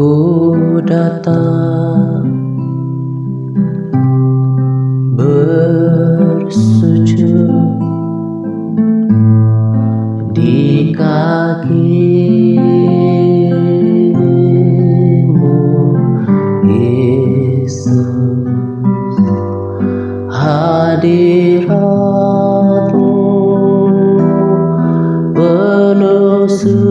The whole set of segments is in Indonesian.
Ku datang bersujud di kaki-Mu, Yesus. Hadirat-Mu penuh sukacita.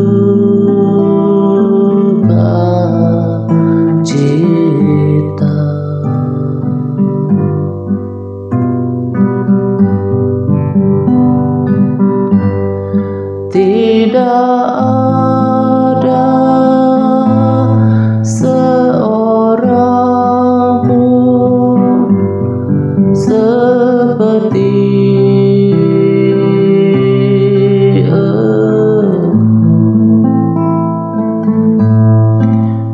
Tidak ada seorang pun seperti Engkau.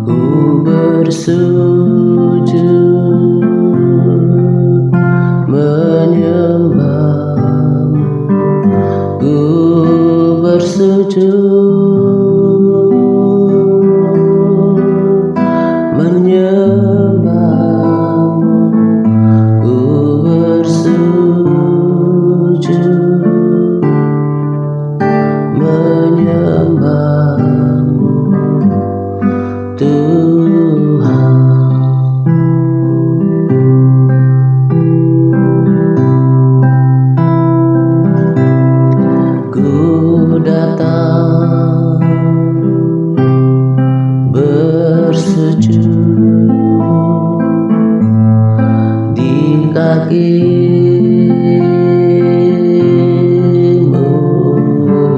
Ku bersujud menyembah-Mu, ku bersujud menyembah-Mu, ku bersujud menyembah-Mu, Tuhan. Ku datang bersujud di kaki-Mu,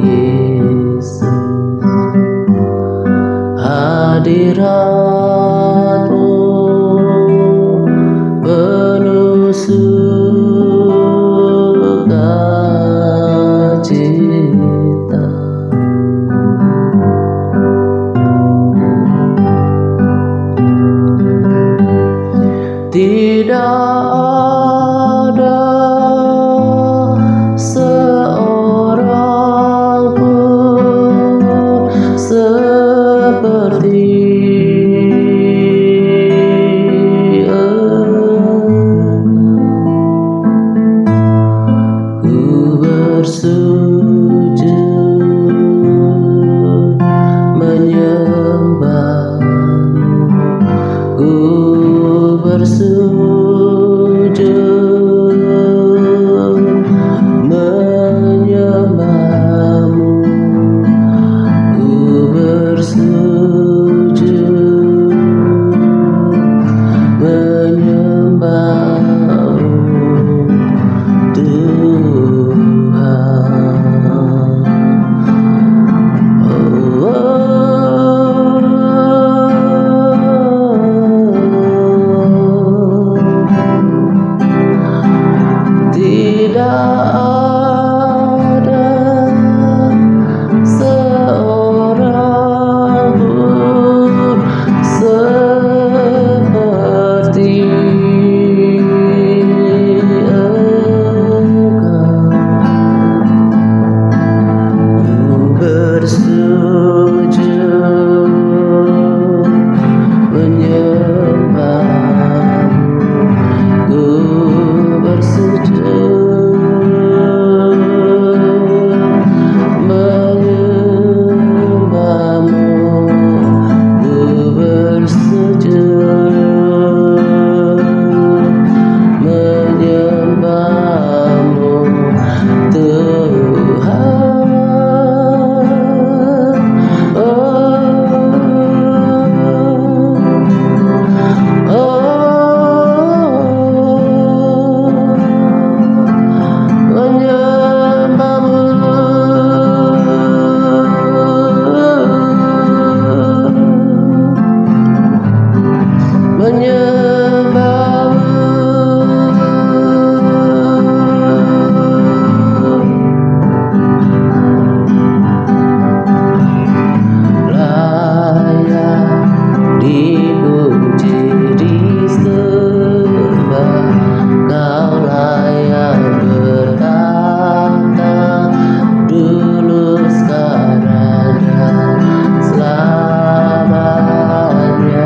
Yesus. Hadirat-Mu penuh sukacita. Tidak ada seorang pun seperti Engkau. Ku bersujud menyembah-Mu, ku bersujud menyembah-Mu, ku bersujud menyembah-Mu, Tuhan. Tidak ada seorang pun seperti Engkau. Ku bersujud menyembah-Mu, ku bersujud menyembah-Mu, ku bersujud menyembah-Mu, Tuhan. Selamanya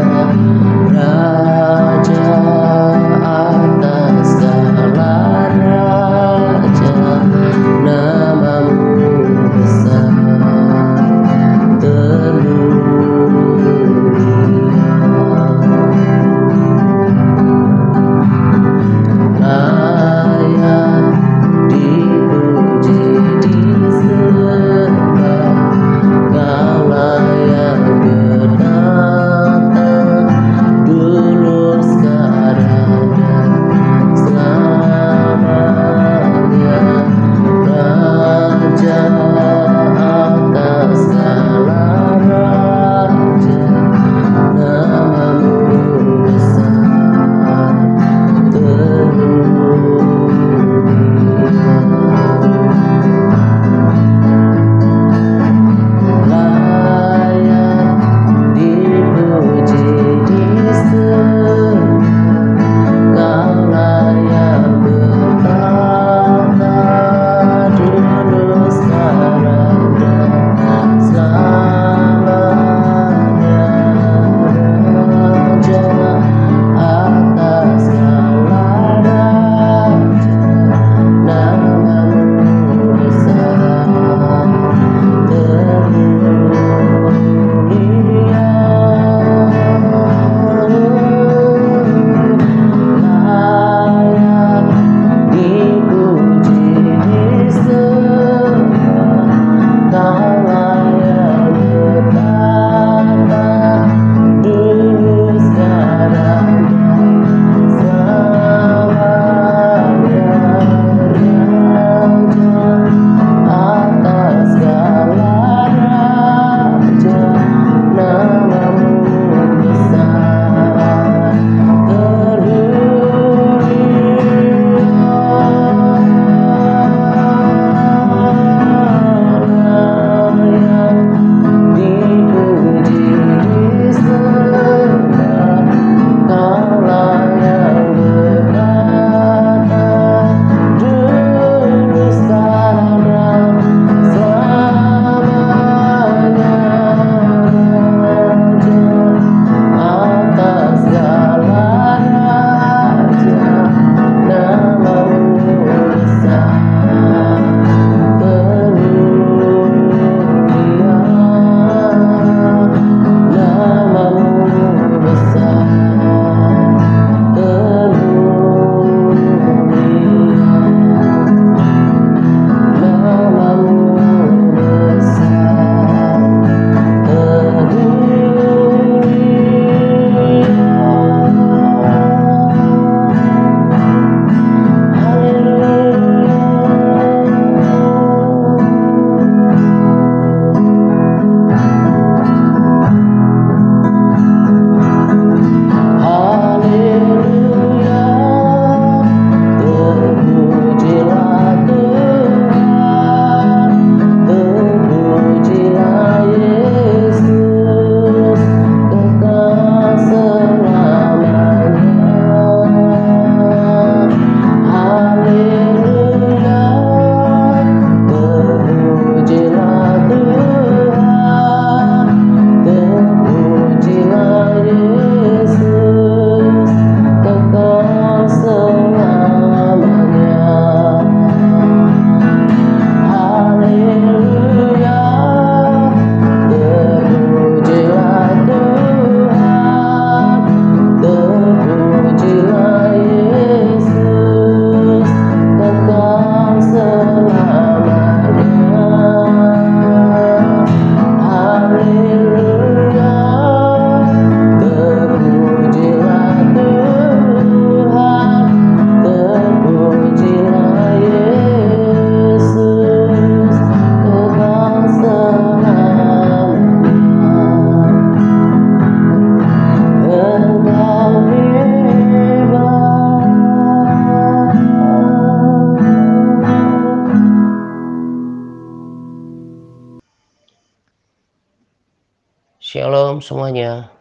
Shalom semuanya,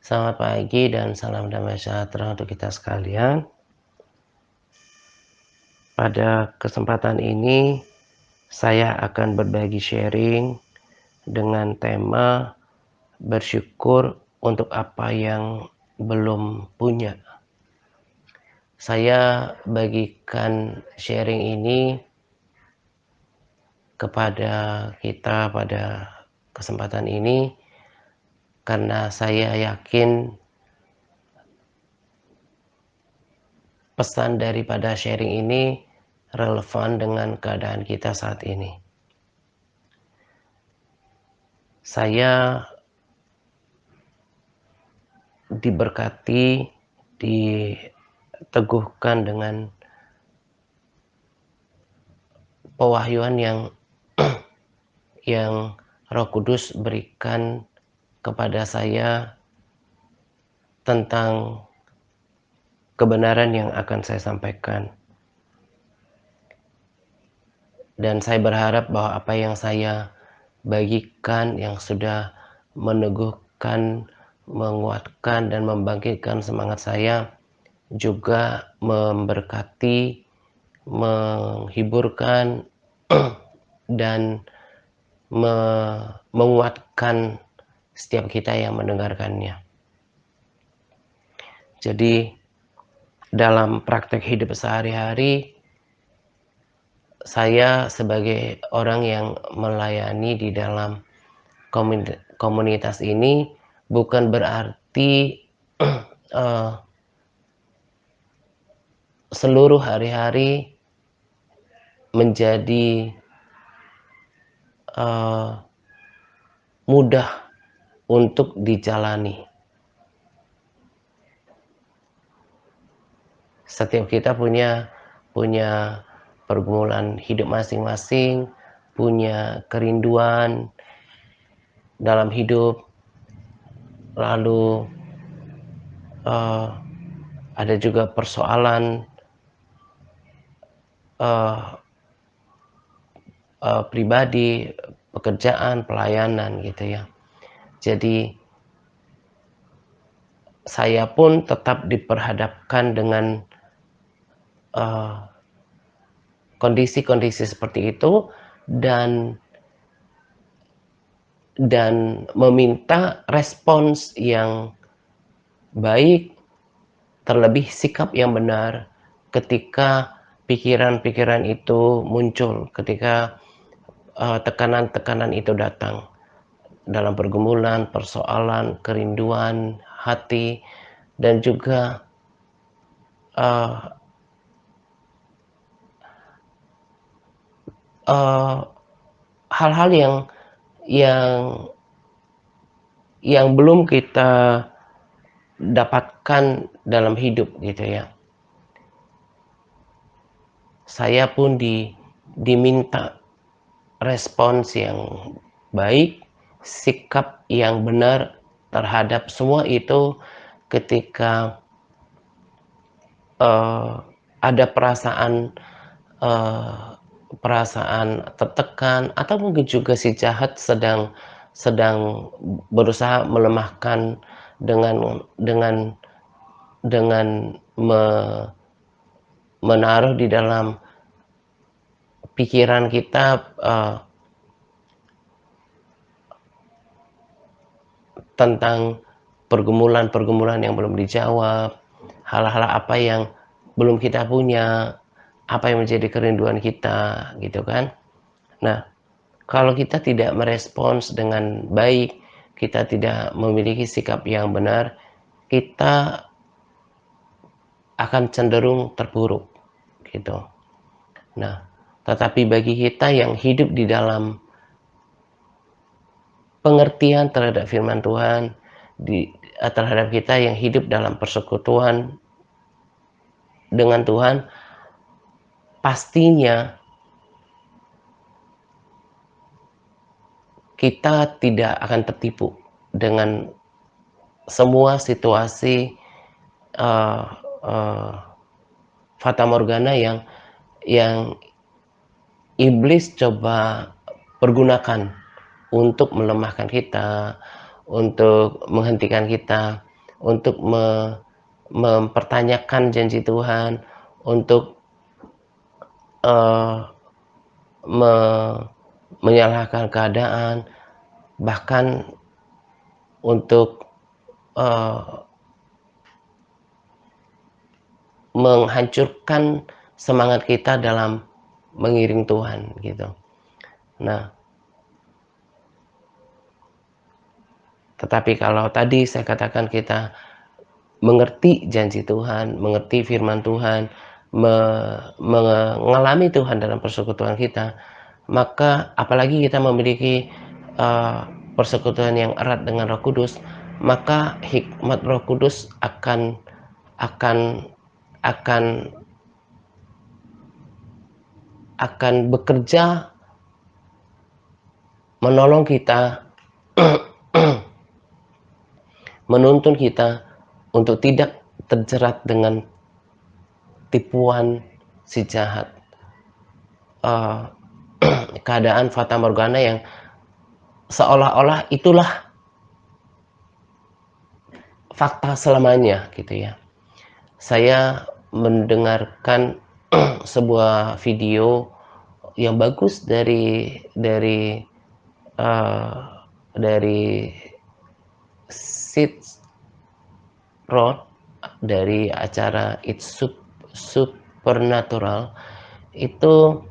selamat pagi dan salam damai sejahtera untuk kita sekalian. Pada kesempatan ini, saya akan berbagi sharing dengan tema bersyukur untuk apa yang belum punya. Saya bagikan sharing ini kepada kita pada kesempatan ini karena saya yakin pesan daripada sharing ini relevan dengan keadaan kita saat ini. Saya diberkati, diteguhkan dengan pewahyuan yang Roh Kudus berikan kepada saya tentang kebenaran yang akan saya sampaikan. Dan saya berharap bahwa apa yang saya bagikan yang sudah meneguhkan, menguatkan, dan membangkitkan semangat saya juga memberkati, menghiburkan, dan menguatkan setiap kita yang mendengarkannya. Jadi dalam praktek hidup sehari-hari, saya sebagai orang yang melayani di dalam komunitas ini bukan berarti seluruh hari-hari menjadi mudah untuk dijalani. Setiap kita punya pergumulan hidup masing-masing, punya kerinduan dalam hidup, lalu ada juga persoalan pribadi, pekerjaan, pelayanan gitu ya. Jadi saya pun tetap diperhadapkan dengan kondisi-kondisi seperti itu dan meminta respons yang baik, terlebih sikap yang benar ketika pikiran-pikiran itu muncul, ketika tekanan-tekanan itu datang dalam pergumulan, persoalan, kerinduan hati, dan juga hal-hal yang belum kita dapatkan dalam hidup gitu ya. Saya pun diminta respons yang baik, sikap yang benar terhadap semua itu ketika ada perasaan tertekan, atau mungkin juga si jahat sedang berusaha melemahkan dengan menaruh di dalam pikiran kita tentang pergumulan-pergumulan yang belum dijawab, hal-hal apa yang belum kita punya, apa yang menjadi kerinduan kita, gitu kan. Nah, kalau kita tidak merespons dengan baik, kita tidak memiliki sikap yang benar, kita akan cenderung terpuruk, gitu. Nah, tetapi bagi kita yang hidup di dalam pengertian terhadap firman Tuhan, terhadap kita yang hidup dalam persekutuan dengan Tuhan, pastinya kita tidak akan tertipu dengan semua situasi fata morgana yang iblis coba pergunakan untuk melemahkan kita, untuk menghentikan kita, untuk mempertanyakan janji Tuhan, untuk eee, me menyalahkan keadaan, bahkan untuk eee, menghancurkan semangat kita dalam mengiring Tuhan gitu. Nah, tetapi kalau tadi saya katakan kita mengerti janji Tuhan, mengerti firman Tuhan, mengalami Tuhan dalam persekutuan kita, maka apalagi kita memiliki eee, persekutuan yang erat dengan Roh Kudus, maka hikmat Roh Kudus akan akan akan bekerja menolong kita, menuntun kita untuk tidak terjerat dengan tipuan si jahat, eee, keadaan fata morgana yang seolah-olah itulah fakta selamanya gitu ya. Saya mendengarkan sebuah video yang bagus eee, dari Seth Roth, dari acara Supernatural. Itu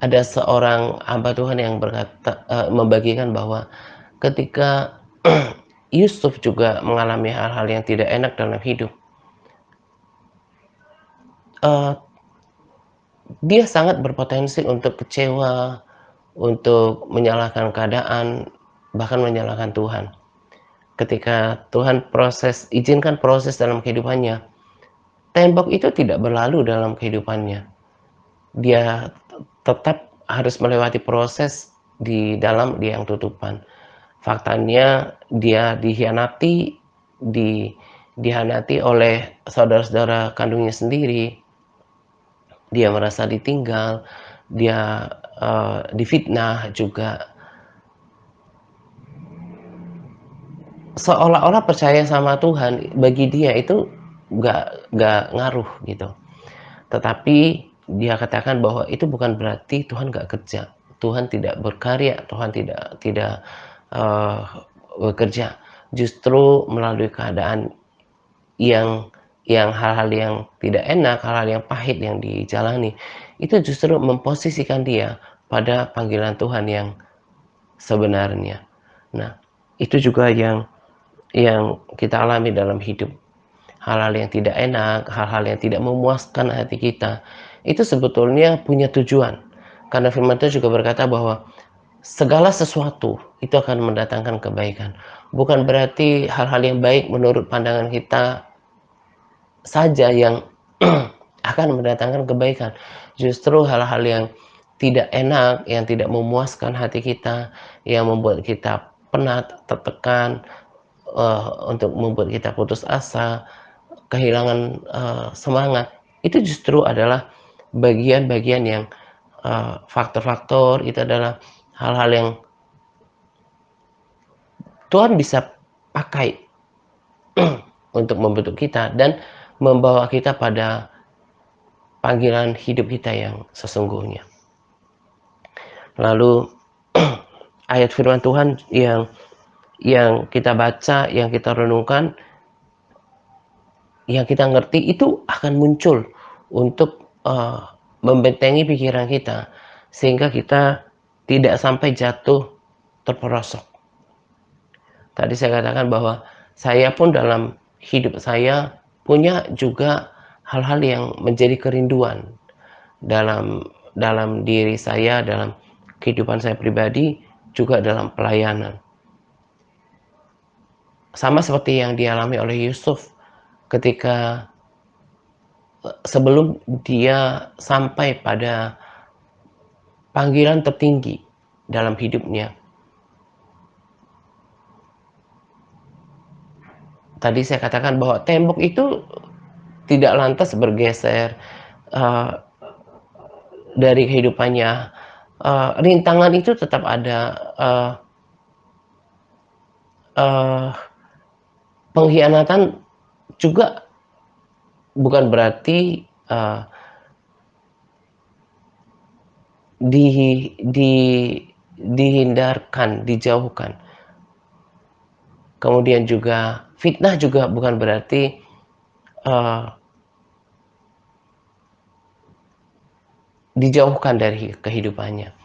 ada seorang hamba Tuhan yang berkata, membagikan bahwa ketika Yusuf juga mengalami hal-hal yang tidak enak dalam hidup, eee, dia sangat berpotensi untuk kecewa, untuk menyalahkan keadaan, bahkan menyalahkan Tuhan. Ketika Tuhan izinkan proses dalam kehidupannya, tembok itu tidak berlalu dalam kehidupannya. Dia tetap harus melewati proses di dalam liang tutupan. Faktanya dia dihianati oleh saudara-saudara kandungnya sendiri, dia merasa ditinggal, dia, difitnah juga. Seolah-olah percaya sama Tuhan, bagi dia itu nggak ngaruh gitu. Tetapi dia katakan bahwa itu bukan berarti Tuhan nggak kerja, Tuhan tidak berkarya, Tuhan tidak tidak, eee, bekerja. Justru melalui keadaan yang hal-hal yang tidak enak, hal-hal yang pahit yang dijalani, itu justru memposisikan dia pada panggilan Tuhan yang sebenarnya. Nah, itu juga yang kita alami dalam hidup. Hal-hal yang tidak enak, hal-hal yang tidak memuaskan hati kita, itu sebetulnya punya tujuan. Karena firman Tuhan juga berkata bahwa segala sesuatu itu akan mendatangkan kebaikan. Bukan berarti hal-hal yang baik menurut pandangan kita saja yang akan mendatangkan kebaikan. Justru hal-hal yang tidak enak, yang tidak memuaskan hati kita, yang membuat kita penat, tertekan, untuk membuat kita putus asa, kehilangan, semangat, itu justru adalah bagian-bagian yang, faktor-faktor, itu adalah hal-hal yang Tuhan bisa pakai untuk membentuk kita dan membawa kita pada panggilan hidup kita yang sesungguhnya. Lalu ayat firman Tuhan yang kita baca, yang kita renungkan, yang kita ngerti itu akan muncul untuk, membentengi pikiran kita, sehingga kita tidak sampai jatuh terperosok. Tadi saya katakan bahwa saya pun dalam hidup saya punya juga hal-hal yang menjadi kerinduan dalam dalam diri saya, dalam kehidupan saya pribadi, juga dalam pelayanan. Sama seperti yang dialami oleh Yusuf ketika sebelum dia sampai pada panggilan tertinggi dalam hidupnya. Tadi saya katakan bahwa tembok itu tidak lantas bergeser, eee, dari kehidupannya, rintangan itu tetap ada, eee, eee, pengkhianatan juga bukan berarti, di di dihindarkan, dijauhkan. Kemudian juga fitnah juga bukan berarti, eee, dijauhkan dari kehidupannya.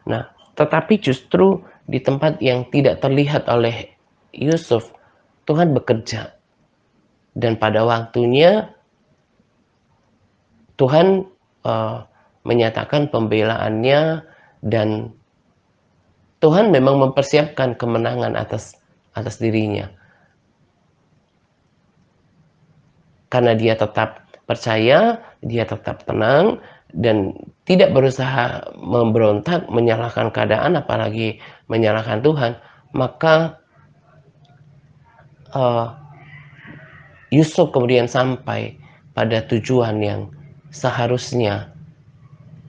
Nah, tetapi justru di tempat yang tidak terlihat oleh Yusuf, Tuhan bekerja dan pada waktunya Tuhan, eee, menyatakan pembelaannya dan Tuhan memang mempersiapkan kemenangan atas atas dirinya. Karena dia tetap percaya, dia tetap tenang, dan tidak berusaha memberontak, menyalahkan keadaan, apalagi menyalahkan Tuhan, maka, eee, Yusuf kemudian sampai pada tujuan yang seharusnya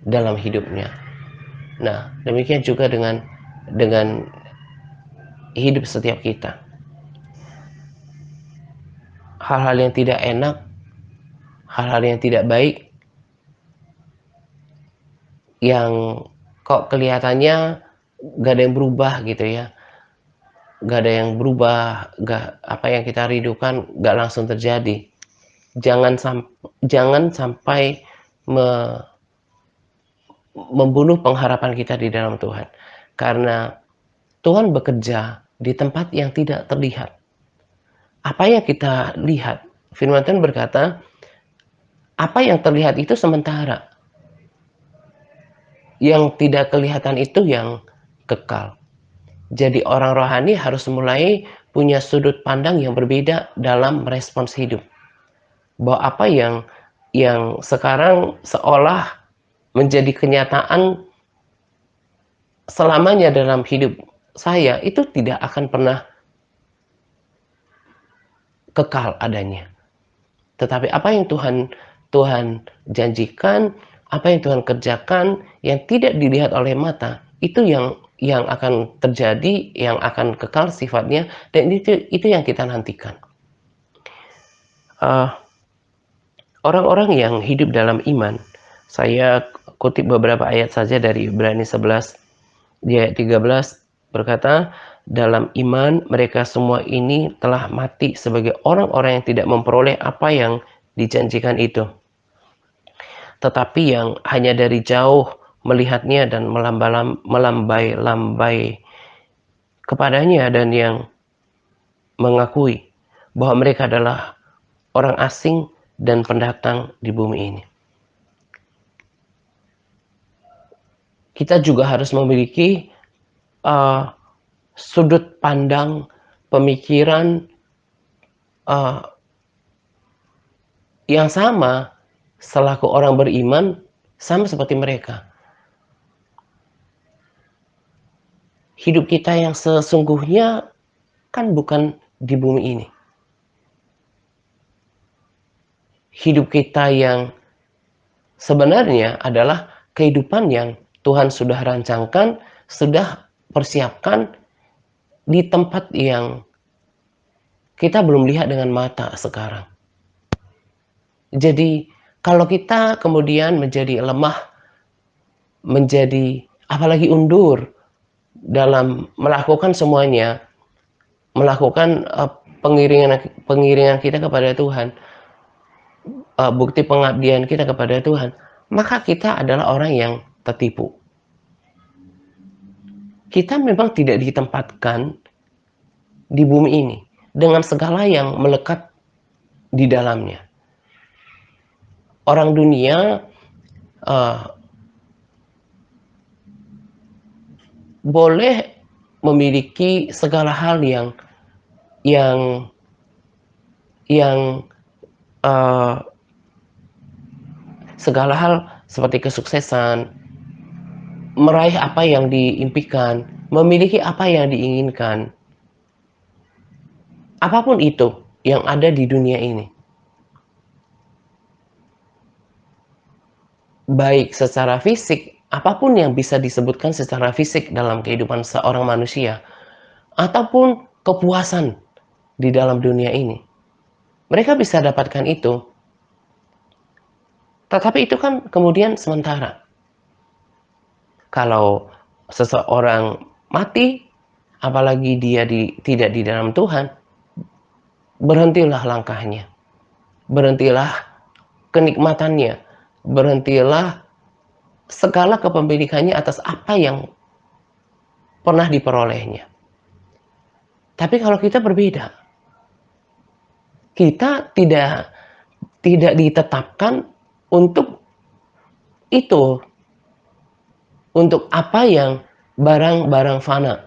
dalam hidupnya. Nah, demikian juga dengan hidup setiap kita. Hal-hal yang tidak enak, hal-hal yang tidak baik, yang kok kelihatannya gak ada yang berubah gitu ya, gak ada yang berubah, gak apa yang kita rindukan gak langsung terjadi. Jangan sampai me membunuh pengharapan kita di dalam Tuhan. Karena Tuhan bekerja di tempat yang tidak terlihat. Apa yang kita lihat, firman Tuhan berkata, apa yang terlihat itu sementara, yang tidak kelihatan itu yang kekal. Jadi orang rohani harus mulai punya sudut pandang yang berbeda dalam merespons hidup. Bahwa apa yang sekarang seolah menjadi kenyataan selamanya dalam hidup saya, itu tidak akan pernah kekal adanya. Tetapi apa yang Tuhan Tuhan janjikan, apa yang Tuhan kerjakan, yang tidak dilihat oleh mata, itu yang akan terjadi, yang akan kekal sifatnya, dan itu yang kita nantikan. Uh, Orang-orang yang hidup dalam iman, saya kutip beberapa ayat saja dari Ibrani 11, di ayat 13 berkata, dalam iman mereka semua ini telah mati sebagai orang-orang yang tidak memperoleh apa yang dijanjikan itu, tetapi yang hanya dari jauh melihatnya dan melambai-lambai kepadanya, dan yang mengakui bahwa mereka adalah orang asing dan pendatang di bumi ini. Kita juga harus memiliki sudut pandang, pemikiran yang sama selaku orang beriman, sama seperti mereka. Hidup kita yang sesungguhnya kan bukan di bumi ini. Hidup kita yang sebenarnya adalah kehidupan yang Tuhan sudah rancangkan, sudah persiapkan di tempat yang kita belum lihat dengan mata sekarang. Jadi kalau kita kemudian menjadi lemah, menjadi apalagi undur dalam melakukan semuanya, melakukan pengiringan kita kepada Tuhan, bukti pengabdian kita kepada Tuhan, maka kita adalah orang yang tertipu. Kita memang tidak ditempatkan di bumi ini dengan segala yang melekat di dalamnya. Orang dunia boleh memiliki segala hal yang segala hal seperti kesuksesan, meraih apa yang diimpikan, memiliki apa yang diinginkan. Apapun itu yang ada di dunia ini. Baik secara fisik, apapun yang bisa disebutkan secara fisik dalam kehidupan seorang manusia, ataupun kepuasan di dalam dunia ini. Mereka bisa dapatkan itu, tetapi itu kan kemudian sementara. Kalau seseorang mati, apalagi dia tidak di dalam Tuhan, berhentilah langkahnya, berhentilah kenikmatannya, berhentilah segala kepemilikannya atas apa yang pernah diperolehnya. Tapi kalau kita berbeda, kita tidak ditetapkan untuk itu, untuk apa yang barang-barang fana.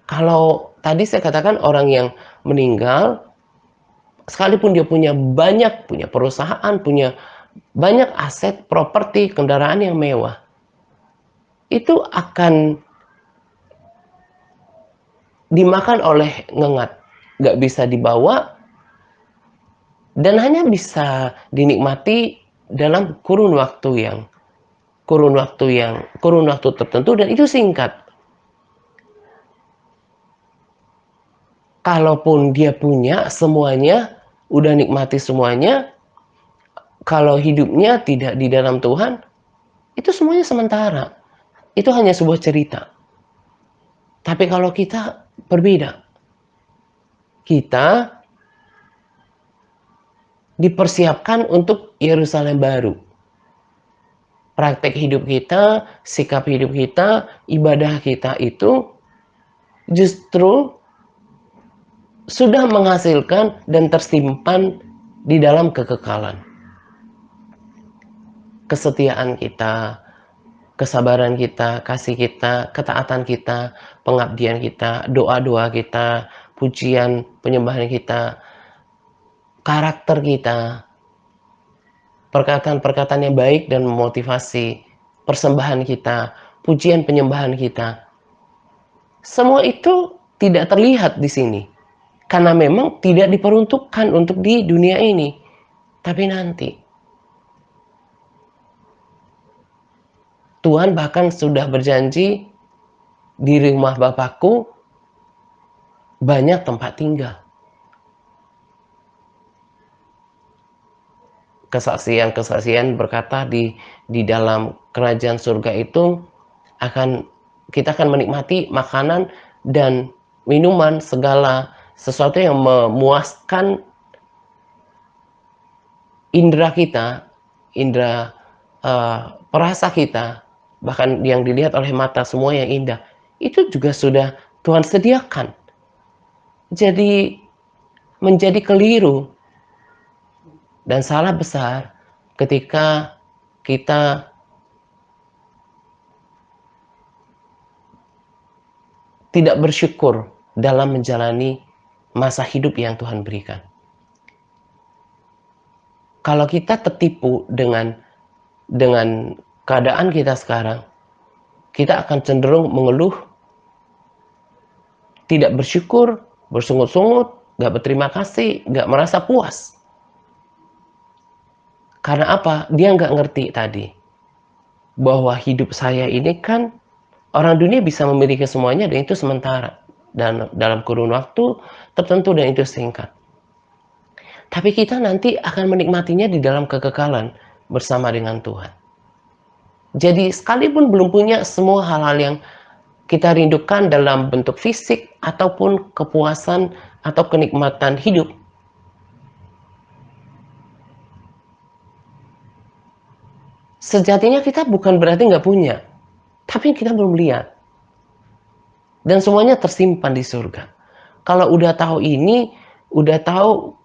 Kalau tadi saya katakan orang yang meninggal, sekalipun dia punya banyak, punya perusahaan, punya banyak aset, properti, kendaraan yang mewah, itu akan dimakan oleh ngengat, nggak bisa dibawa, dan hanya bisa dinikmati dalam kurun waktu tertentu, dan itu singkat. Kalaupun dia punya semuanya, udah nikmati semuanya, kalau hidupnya tidak di dalam Tuhan, itu semuanya sementara. Itu hanya sebuah cerita. Tapi kalau kita berbeda, kita dipersiapkan untuk Yerusalem baru. Praktek hidup kita, sikap hidup kita, ibadah kita itu justru sudah menghasilkan dan tersimpan di dalam kekekalan. Kesetiaan kita, kesabaran kita, kasih kita, ketaatan kita, pengabdian kita, doa-doa kita, pujian, penyembahan kita, karakter kita, perkataan-perkataan yang baik dan memotivasi, persembahan kita, pujian penyembahan kita. Semua itu tidak terlihat di sini. Karena memang tidak diperuntukkan untuk di dunia ini. Tapi nanti. Tuhan bahkan sudah berjanji, di rumah Bapakku banyak tempat tinggal. Kesaksian-kesaksian berkata di dalam kerajaan surga itu kita akan menikmati makanan dan minuman, segala sesuatu yang memuaskan indera kita, indera perasa kita, bahkan yang dilihat oleh mata, semua yang indah, itu juga sudah Tuhan sediakan. Jadi menjadi keliru dan salah besar ketika kita tidak bersyukur dalam menjalani masa hidup yang Tuhan berikan. Kalau kita tertipu dengan keadaan kita sekarang, kita akan cenderung mengeluh, tidak bersyukur, bersungut-sungut, gak berterima kasih, gak merasa puas. Karena apa? Dia nggak ngerti tadi, bahwa hidup saya ini kan, orang dunia bisa memiliki semuanya dan itu sementara, dan dalam kurun waktu tertentu dan itu singkat. Tapi kita nanti akan menikmatinya di dalam kekekalan bersama dengan Tuhan. Jadi sekalipun belum punya semua hal-hal yang kita rindukan dalam bentuk fisik ataupun kepuasan atau kenikmatan hidup, sejatinya kita bukan berarti nggak punya, tapi kita belum lihat. Dan semuanya tersimpan di surga. Kalau udah tahu ini, udah tahu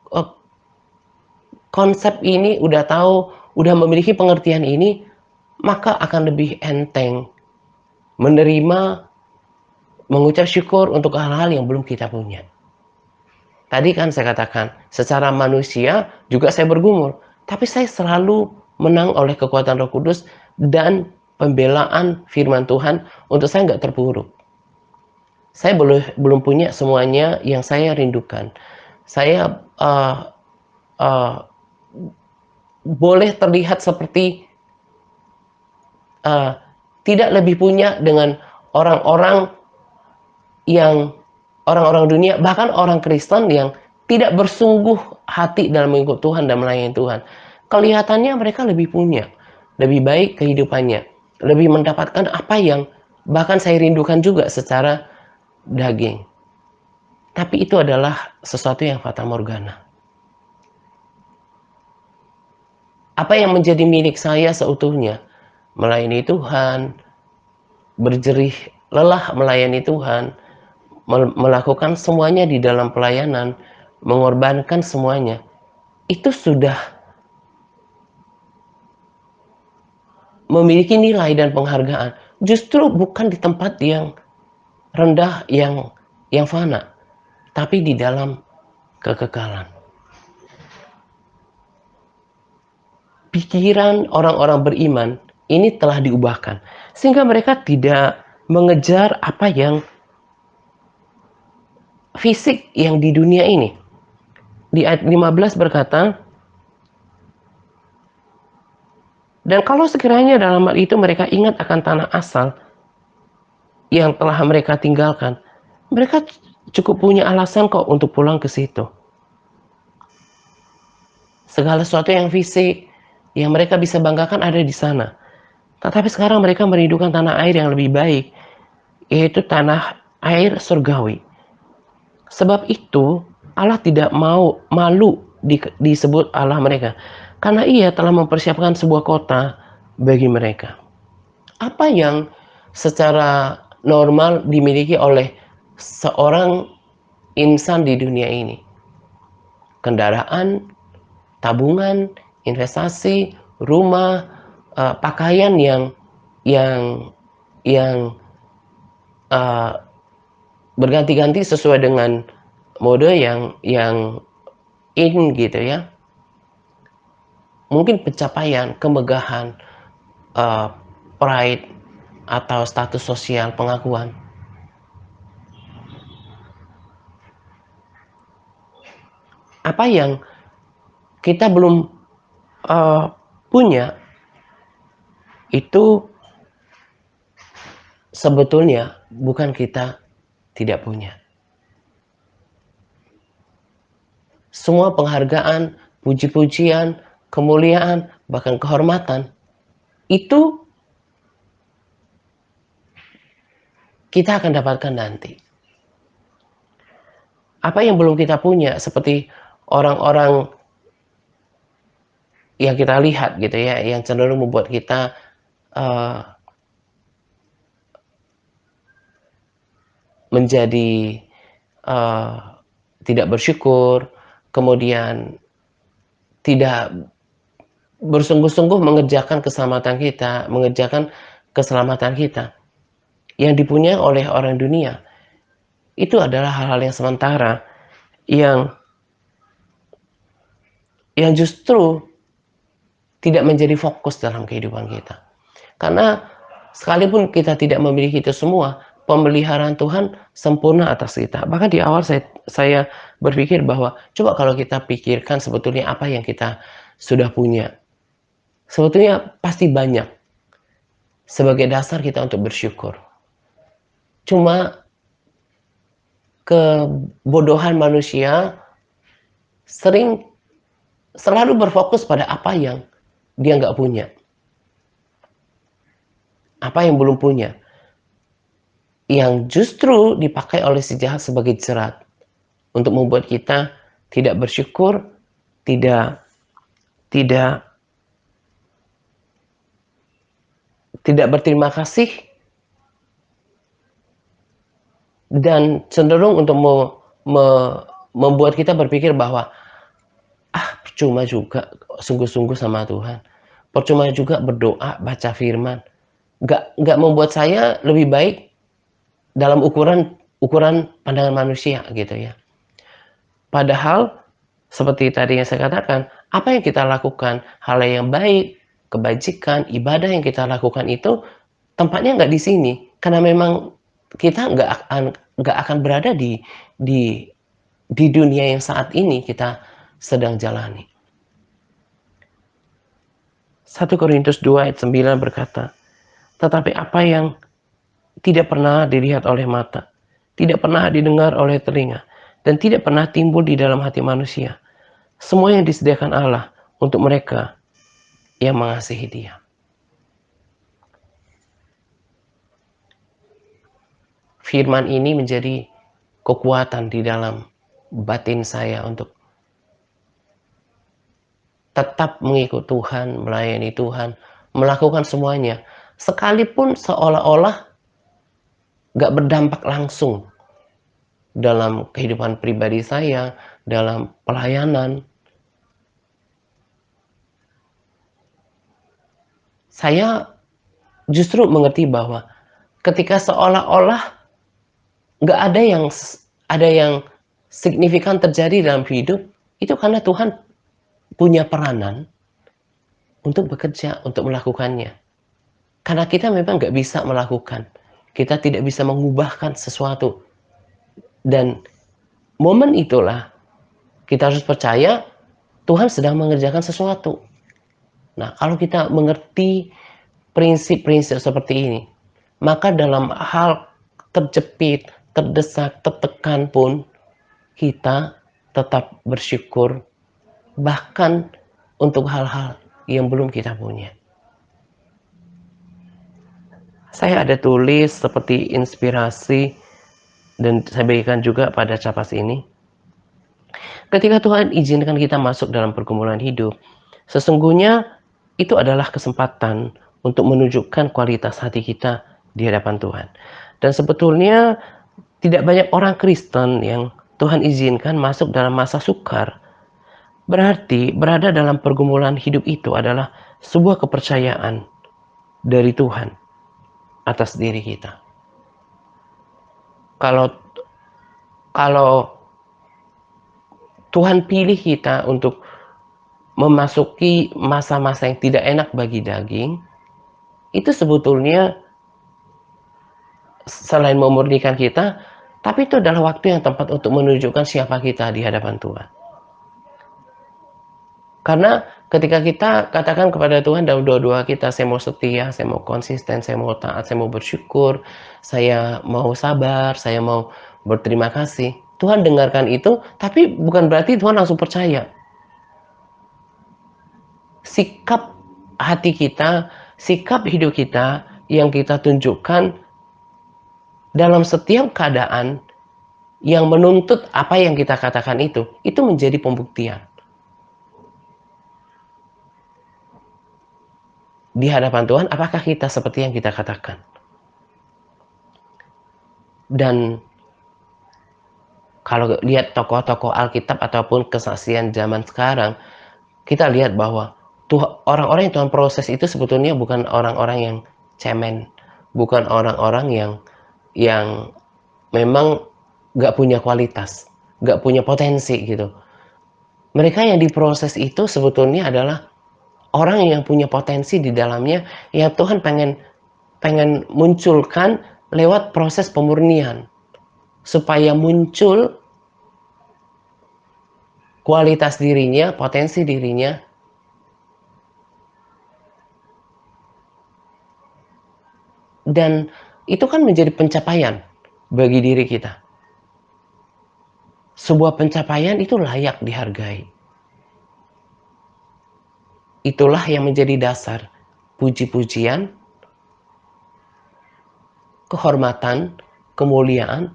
konsep ini, udah memiliki pengertian ini, maka akan lebih enteng menerima, mengucap syukur untuk hal-hal yang belum kita punya. Tadi kan saya katakan, secara manusia juga saya bergumul, tapi saya selalu menang oleh kekuatan Roh Kudus dan pembelaan firman Tuhan untuk saya nggak terpuruk. Saya belum punya semuanya yang saya rindukan. Saya boleh terlihat seperti tidak lebih punya dengan orang-orang yang orang-orang dunia, bahkan orang Kristen yang tidak bersungguh hati dalam mengikut Tuhan dan melayani Tuhan. Kelihatannya mereka lebih punya, lebih baik kehidupannya, lebih mendapatkan apa yang bahkan saya rindukan juga secara daging. Tapi itu adalah sesuatu yang fata morgana. Apa yang menjadi milik saya seutuhnya? Melayani Tuhan, berjerih lelah melayani Tuhan, melakukan semuanya di dalam pelayanan, mengorbankan semuanya. Itu sudah memiliki nilai dan penghargaan. Justru bukan di tempat yang rendah, yang fana, tapi di dalam kekekalan. Pikiran orang-orang beriman ini telah diubahkan, sehingga mereka tidak mengejar apa yang fisik yang di dunia ini. Di ayat 15 berkata, dan kalau sekiranya dalam hal itu mereka ingat akan tanah asal yang telah mereka tinggalkan, mereka cukup punya alasan kok untuk pulang ke situ. Segala sesuatu yang fisik yang mereka bisa banggakan ada di sana. Tetapi sekarang mereka merindukan tanah air yang lebih baik, yaitu tanah air surgawi. Sebab itu Allah tidak mau malu disebut Allah mereka, karena Ia telah mempersiapkan sebuah kota bagi mereka. Apa yang secara normal dimiliki oleh seorang insan di dunia ini? Kendaraan, tabungan, investasi, rumah, pakaian yang berganti-ganti sesuai dengan mode yang in gitu ya. Mungkin pencapaian, kemegahan, pride atau status sosial, pengakuan. Apa yang kita belum punya itu sebetulnya bukan kita tidak punya. Semua penghargaan, puji-pujian, kemuliaan, bahkan kehormatan itu kita akan dapatkan nanti. Apa yang belum kita punya, seperti orang-orang yang kita lihat gitu ya, yang cenderung membuat kita menjadi tidak bersyukur, kemudian tidak bersungguh-sungguh mengerjakan keselamatan kita, mengerjakan keselamatan kita yang dipunyai oleh orang dunia. Itu adalah hal-hal yang sementara yang justru tidak menjadi fokus dalam kehidupan kita. Karena sekalipun kita tidak memiliki itu semua, pemeliharaan Tuhan sempurna atas kita. Bahkan di awal saya berpikir bahwa coba kalau kita pikirkan sebetulnya apa yang kita sudah punya. Sebetulnya pasti banyak. Sebagai dasar kita untuk bersyukur. Cuma kebodohan manusia selalu berfokus pada apa yang dia nggak punya. Apa yang belum punya. Yang justru dipakai oleh si jahat sebagai jerat. Untuk membuat kita tidak bersyukur, tidak berterima kasih, dan cenderung untuk membuat kita berpikir bahwa percuma juga sungguh-sungguh sama Tuhan, percuma juga berdoa, baca firman, nggak membuat saya lebih baik dalam ukuran pandangan manusia gitu ya. Padahal seperti tadi yang saya katakan, apa yang kita lakukan, hal yang baik, kebajikan, ibadah yang kita lakukan itu tempatnya nggak di sini, karena memang kita nggak akan berada di dunia yang saat ini kita sedang jalani. 1 Korintus 2 ayat 9 berkata, tetapi apa yang tidak pernah dilihat oleh mata, tidak pernah didengar oleh telinga, dan tidak pernah timbul di dalam hati manusia. Semua yang disediakan Allah untuk mereka yang mengasihi Dia. Firman ini menjadi kekuatan di dalam batin saya untuk tetap mengikut Tuhan, melayani Tuhan, melakukan semuanya. Sekalipun seolah-olah gak berdampak langsung dalam kehidupan pribadi saya, dalam pelayanan. Saya justru mengerti bahwa ketika seolah-olah gak ada yang signifikan terjadi dalam hidup, itu karena Tuhan punya peranan untuk bekerja, untuk melakukannya. Karena kita memang nggak bisa melakukan. Kita tidak bisa mengubahkan sesuatu. Dan momen itulah kita harus percaya Tuhan sedang mengerjakan sesuatu. Nah, kalau kita mengerti prinsip-prinsip seperti ini, maka dalam hal terjepit, terdesak, tertekan pun, kita tetap bersyukur, bahkan untuk hal-hal yang belum kita punya. Saya ada tulis seperti inspirasi, dan saya bagikan juga pada Capas ini. Ketika Tuhan izinkan kita masuk dalam pergumulan hidup, sesungguhnya itu adalah kesempatan untuk menunjukkan kualitas hati kita di hadapan Tuhan. Dan sebetulnya tidak banyak orang Kristen yang Tuhan izinkan masuk dalam masa sukar. Berarti berada dalam pergumulan hidup itu adalah sebuah kepercayaan dari Tuhan atas diri kita. Kalau Tuhan pilih kita untuk memasuki masa-masa yang tidak enak bagi daging, itu sebetulnya selain memurnikan kita, tapi itu adalah waktu yang tepat untuk menunjukkan siapa kita di hadapan Tuhan. Karena ketika kita katakan kepada Tuhan dalam doa-doa kita, saya mau setia, saya mau konsisten, saya mau taat, saya mau bersyukur, saya mau sabar, saya mau berterima kasih. Tuhan dengarkan itu, tapi bukan berarti Tuhan langsung percaya. Sikap hati kita, sikap hidup kita yang kita tunjukkan dalam setiap keadaan yang menuntut apa yang kita katakan itu menjadi pembuktian. Di hadapan Tuhan, apakah kita seperti yang kita katakan? Dan kalau lihat tokoh-tokoh Alkitab ataupun kesaksian zaman sekarang, kita lihat bahwa orang-orang yang Tuhan proses itu sebetulnya bukan orang-orang yang cemen, bukan orang-orang yang memang gak punya kualitas, gak punya potensi gitu. Mereka yang diproses itu sebetulnya adalah orang yang punya potensi di dalamnya, yang Tuhan pengen munculkan lewat proses pemurnian, supaya muncul kualitas dirinya, potensi dirinya, dan itu kan menjadi pencapaian bagi diri kita. Sebuah pencapaian itu layak dihargai. Itulah yang menjadi dasar puji-pujian, kehormatan, kemuliaan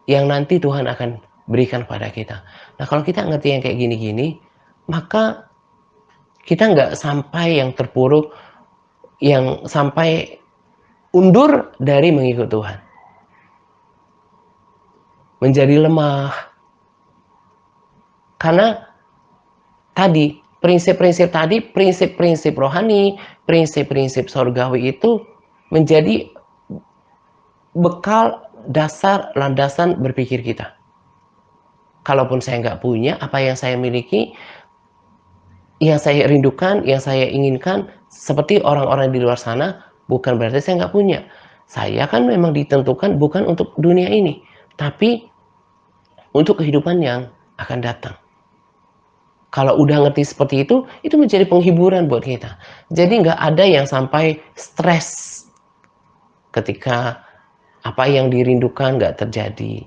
yang nanti Tuhan akan berikan pada kita. Nah, kalau kita ngerti yang kayak gini-gini, maka kita nggak sampai yang terpuruk, yang sampai undur dari mengikut Tuhan. Menjadi lemah. Karena tadi, prinsip-prinsip rohani, prinsip-prinsip sorgawi itu menjadi bekal dasar landasan berpikir kita. Kalaupun saya nggak punya apa yang saya miliki, yang saya rindukan, yang saya inginkan, seperti orang-orang di luar sana, bukan berarti saya nggak punya. Saya kan memang ditentukan bukan untuk dunia ini, tapi untuk kehidupan yang akan datang. Kalau udah ngerti seperti itu menjadi penghiburan buat kita. Jadi nggak ada yang sampai stres ketika Apa yang dirindukan nggak terjadi.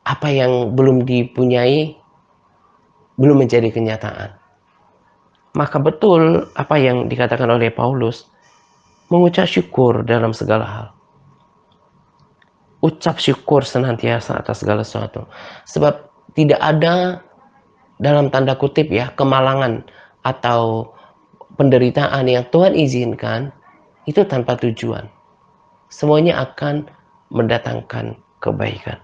Apa yang belum dipunyai belum menjadi kenyataan. Maka betul apa yang dikatakan oleh Paulus, mengucap syukur dalam segala hal. Ucap syukur senantiasa atas segala sesuatu. Sebab tidak ada, dalam tanda kutip ya, kemalangan atau penderitaan yang Tuhan izinkan itu tanpa tujuan. Semuanya akan mendatangkan kebaikan.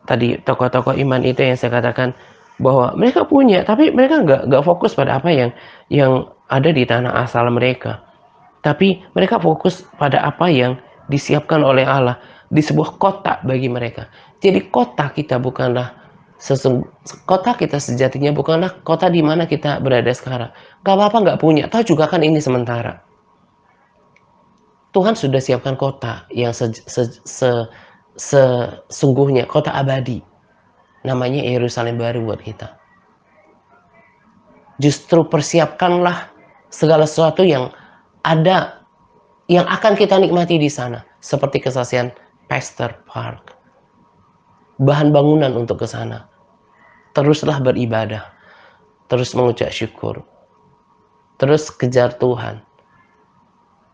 Tadi tokoh-tokoh iman itu yang saya katakan bahwa mereka punya, tapi mereka nggak fokus pada apa yang ada di tanah asal mereka. Tapi mereka fokus pada apa yang disiapkan oleh Allah di sebuah kota bagi mereka. Jadi kota kita bukanlah kota kita sejatinya bukanlah kota di mana kita berada sekarang. Gak apa-apa nggak punya, tahu juga kan ini sementara. Tuhan sudah siapkan kota yang sesungguhnya, kota abadi. Namanya Yerusalem baru buat kita. Justru persiapkanlah segala sesuatu yang ada, yang akan kita nikmati di sana. Seperti kesaksian Pastor Park. Bahan bangunan untuk ke sana. Teruslah beribadah. Terus mengucap syukur. Terus kejar Tuhan.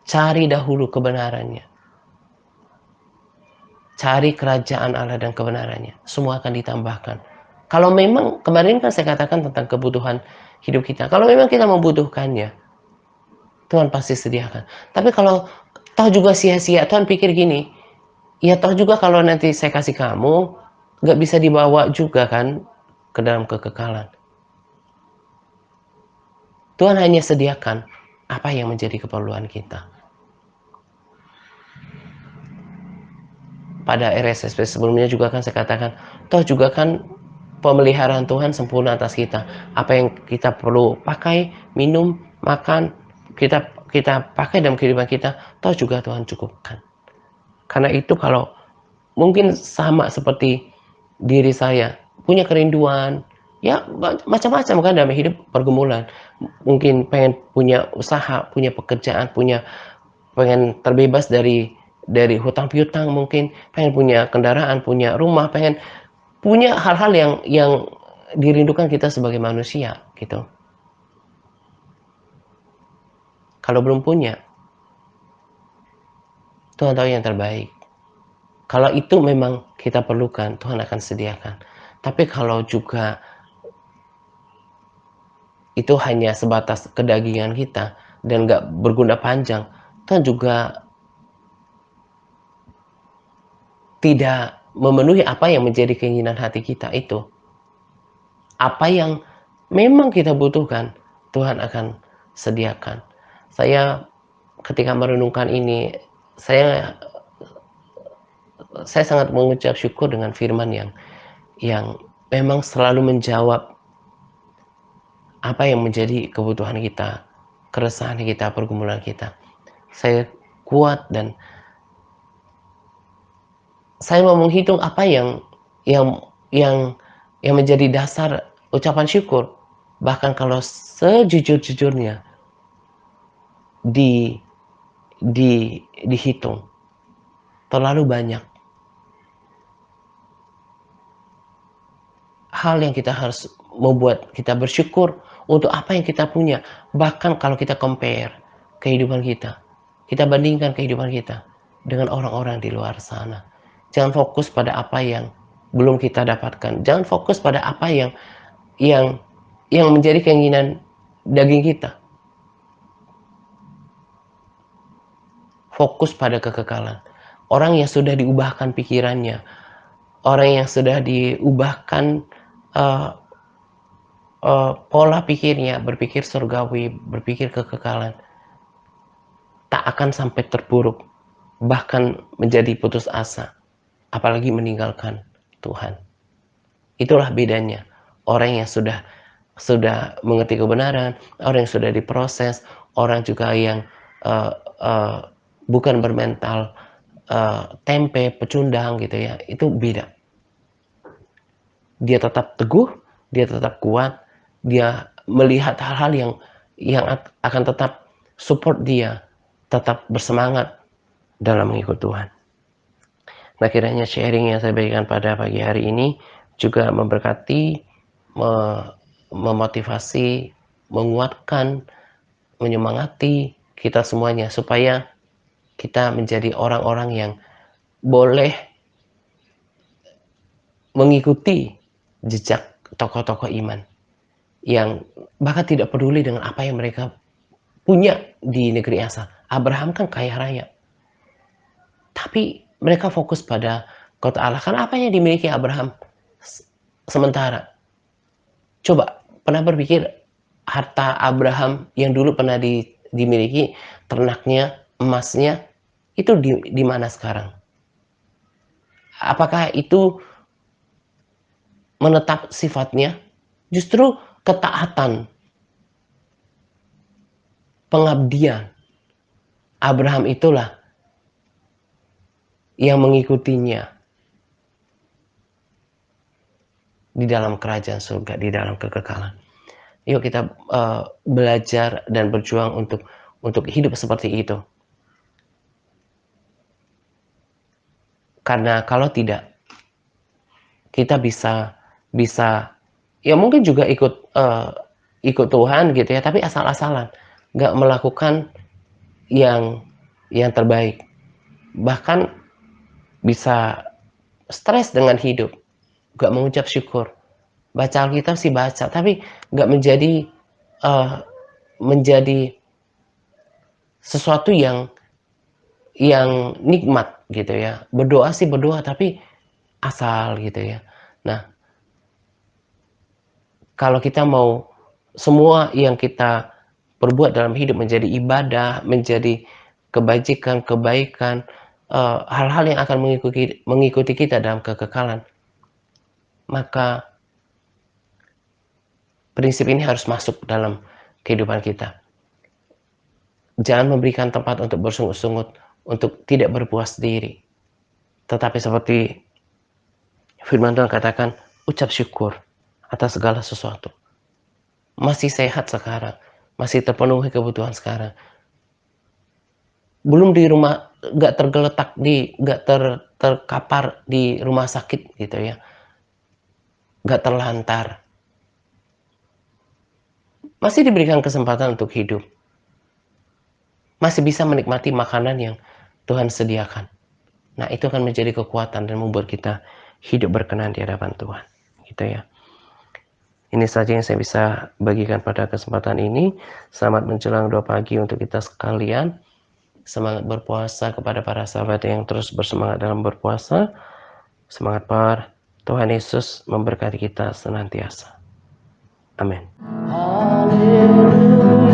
Cari dahulu kebenarannya. Cari kerajaan Allah dan kebenarannya. Semua akan ditambahkan. Kalau memang, kemarin kan saya katakan tentang kebutuhan hidup kita. Kalau memang kita membutuhkannya, Tuhan pasti sediakan. Tapi kalau toh juga sia-sia, Tuhan pikir gini, ya toh juga kalau nanti saya kasih kamu, nggak bisa dibawa juga kan ke dalam kekekalan. Tuhan hanya sediakan apa yang menjadi keperluan kita. Pada RSSP sebelumnya juga kan saya katakan, toh juga kan pemeliharaan Tuhan sempurna atas kita. Apa yang kita perlu pakai, minum, makan, kita pakai dalam kehidupan kita, toh juga Tuhan cukupkan. Karena itu kalau mungkin sama seperti diri saya, punya kerinduan, ya macam-macam kan dalam hidup pergumulan. Mungkin pengen punya usaha, punya pekerjaan, pengen terbebas dari hutang piutang, mungkin pengen punya kendaraan, punya rumah, pengen punya hal-hal yang dirindukan kita sebagai manusia gitu. Kalau belum punya, Tuhan tahu yang terbaik. Kalau itu memang kita perlukan, Tuhan akan sediakan. Tapi kalau juga itu hanya sebatas kedagingan kita dan gak berguna panjang, Tuhan juga tidak memenuhi apa yang menjadi keinginan hati kita itu. Apa yang memang kita butuhkan, Tuhan akan sediakan. Saya ketika merenungkan ini, saya sangat mengucap syukur dengan firman yang memang selalu menjawab apa yang menjadi kebutuhan kita, keresahan kita, pergumulan kita. Saya kuat dan saya mau menghitung apa yang yang menjadi dasar ucapan syukur. Bahkan kalau sejujur-jujurnya di dihitung, terlalu banyak hal yang kita harus membuat kita bersyukur untuk apa yang kita punya. Bahkan kalau kita compare kehidupan kita bandingkan kehidupan kita dengan orang-orang di luar sana. Jangan fokus pada apa yang belum kita dapatkan. Jangan fokus pada apa yang menjadi keinginan daging kita. Fokus pada kekekalan. Orang yang sudah diubahkan pikirannya, orang yang sudah diubahkan pola pikirnya, berpikir surgawi, berpikir kekekalan, tak akan sampai terpuruk, bahkan menjadi putus asa, apalagi meninggalkan Tuhan. Itulah bedanya orang yang sudah mengerti kebenaran, orang yang sudah diproses, orang juga yang bukan bermental tempe, pecundang gitu ya, itu beda. Dia tetap teguh, dia tetap kuat, dia melihat hal-hal yang akan tetap support dia, tetap bersemangat dalam mengikut Tuhan. Nah, kiranya sharing yang saya berikan pada pagi hari ini juga memberkati, memotivasi, menguatkan, menyemangati kita semuanya supaya kita menjadi orang-orang yang boleh mengikuti jejak tokoh-tokoh iman yang bahkan tidak peduli dengan apa yang mereka punya di negeri asal. Abraham kan kaya raya, tapi mereka fokus pada kota Allah. Karena apa yang dimiliki Abraham sementara? Coba pernah berpikir harta Abraham yang dulu pernah dimiliki, ternaknya, emasnya, itu di mana sekarang? Apakah itu menetap sifatnya? Justru ketaatan, pengabdian Abraham itulah yang mengikutinya di dalam kerajaan surga, di dalam kekekalan. Yuk kita belajar dan berjuang untuk hidup seperti itu. Karena kalau tidak, kita bisa ya mungkin juga ikut Tuhan gitu ya, tapi asal-asalan, nggak melakukan yang terbaik. Bahkan bisa stres dengan hidup, nggak mengucap syukur. Baca Alkitab sih baca, tapi nggak menjadi sesuatu yang nikmat gitu ya. Berdoa sih berdoa, tapi asal gitu ya. Nah, kalau kita mau semua yang kita perbuat dalam hidup menjadi ibadah, menjadi kebajikan, kebaikan, hal-hal yang akan mengikuti kita dalam kekekalan, maka prinsip ini harus masuk dalam kehidupan kita. Jangan memberikan tempat untuk bersungut-sungut, untuk tidak berpuas diri. Tetapi seperti firman Tuhan katakan, ucap syukur atas segala sesuatu. Masih sehat sekarang, masih terpenuhi kebutuhan sekarang. Belum di rumah, nggak tergeletak nggak terkapar di rumah sakit gitu ya, nggak terlantar. Masih diberikan kesempatan untuk hidup. Masih bisa menikmati makanan yang Tuhan sediakan. Nah, itu akan menjadi kekuatan dan membuat kita hidup berkenan di hadapan Tuhan. Gitu ya. Ini saja yang saya bisa bagikan pada kesempatan ini. Selamat menjelang doa pagi untuk kita sekalian. Semangat berpuasa kepada para sahabat yang terus bersemangat dalam berpuasa. Semangat par. Tuhan Yesus memberkati kita senantiasa. Amin. Haleluya.